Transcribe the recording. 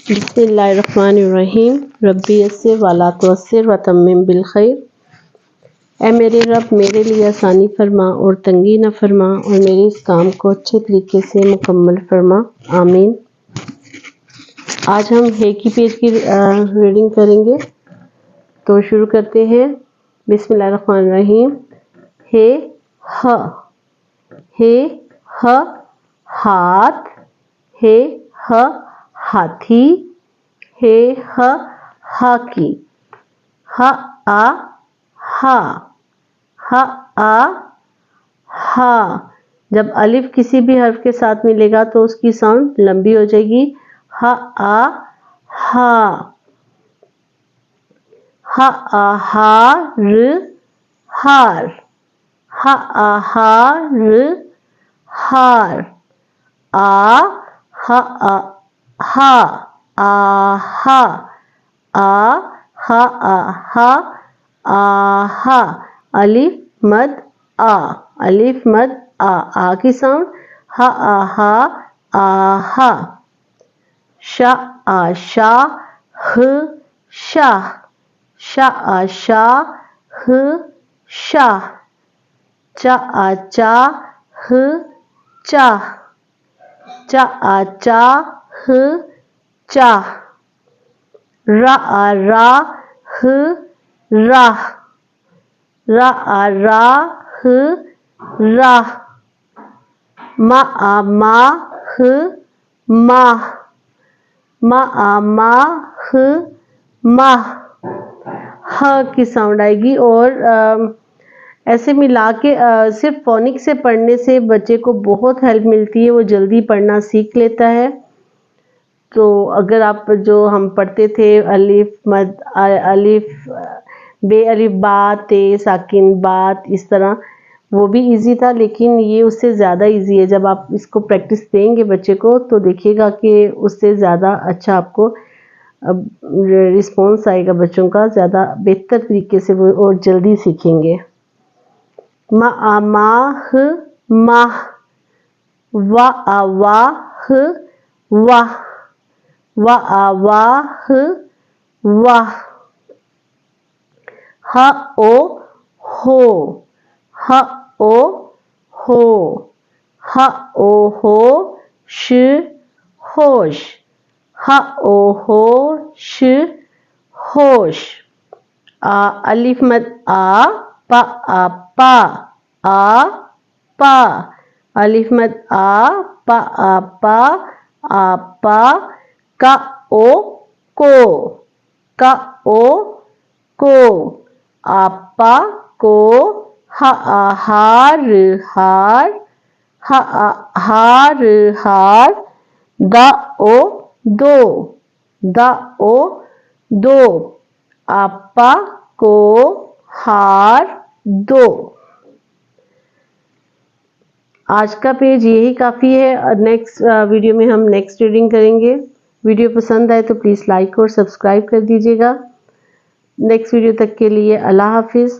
बिस्मिल्लाहिर्रहमानिर्रहीम। रब्बी यस्सिर वला तुअस्सिर व तम्मिम बिल खैर। ऐ मेरे रब, मेरे लिए आसानी फरमा और तंगी न फरमा, और मेरे इस काम को अच्छे तरीके से मुकम्मल फरमा, आमीन। आज हम हे की पेज की रीडिंग करेंगे, तो शुरू करते हैं। बिस्मिल्लाहिर्रहमानिर्रहीम। हे ह, हे ह हाथ, हे ह हाथी, हे ह हाकी, ह आ हा, ह आ हा। जब अलिफ किसी भी हर्फ के साथ मिलेगा तो उसकी साउंड लंबी हो जाएगी। ह आ हा, ह आ हा र हार, ह आ हा र हार, आ ह आ हा, आहा, आ हा आ हा, आहा। अलिफ मद आ, अलिफ मद आ की साउंड ह आ हा, आहा। शा आ शा, ह शाह, शा आ शा, ह शाह। चा आ चा, ह चाह, चा आ चा, ह चाह। रा आ रा, ह राह, रा आ रा, ह राह। मा आ मा, ह माह, मा आ मा, ह माह। ह की साउंड आएगी। और ऐसे मिला के सिर्फ फोनिक से पढ़ने से बच्चे को बहुत हेल्प मिलती है, वो जल्दी पढ़ना सीख लेता है। तो अगर आप जो हम पढ़ते थे अलिफ मद, अलिफ बे अलिफ बा ते साकिन बात, इस तरह वो भी इजी था, लेकिन ये उससे ज़्यादा इजी है। जब आप इसको प्रैक्टिस देंगे बच्चे को तो देखिएगा कि उससे ज़्यादा अच्छा आपको रिस्पॉन्स आएगा, बच्चों का ज़्यादा बेहतर तरीके से वो और जल्दी सीखेंगे। मा आ माह, माह, वा आ वाह, वाह, वा आ वाह, वाह। ह ओ हो, ह ओ हो, ह ओ हो श होश, ह ओ हो श होश। अलिफ मद आ, पा आ पा, आ पा। अलिफ मद आ, पा आ पा, आ पा। का ओ को, का ओ को, आपा को। ह आ हार, हार, ह आ हार, हार। दा ओ दो, दा ओ दो, आपा को हार दो। आज का पेज यही काफ़ी है। नेक्स्ट वीडियो में हम नेक्स्ट रीडिंग करेंगे। वीडियो पसंद आए तो प्लीज़ लाइक और सब्सक्राइब कर दीजिएगा। नेक्स्ट वीडियो तक के लिए अल्लाह हाफिज़।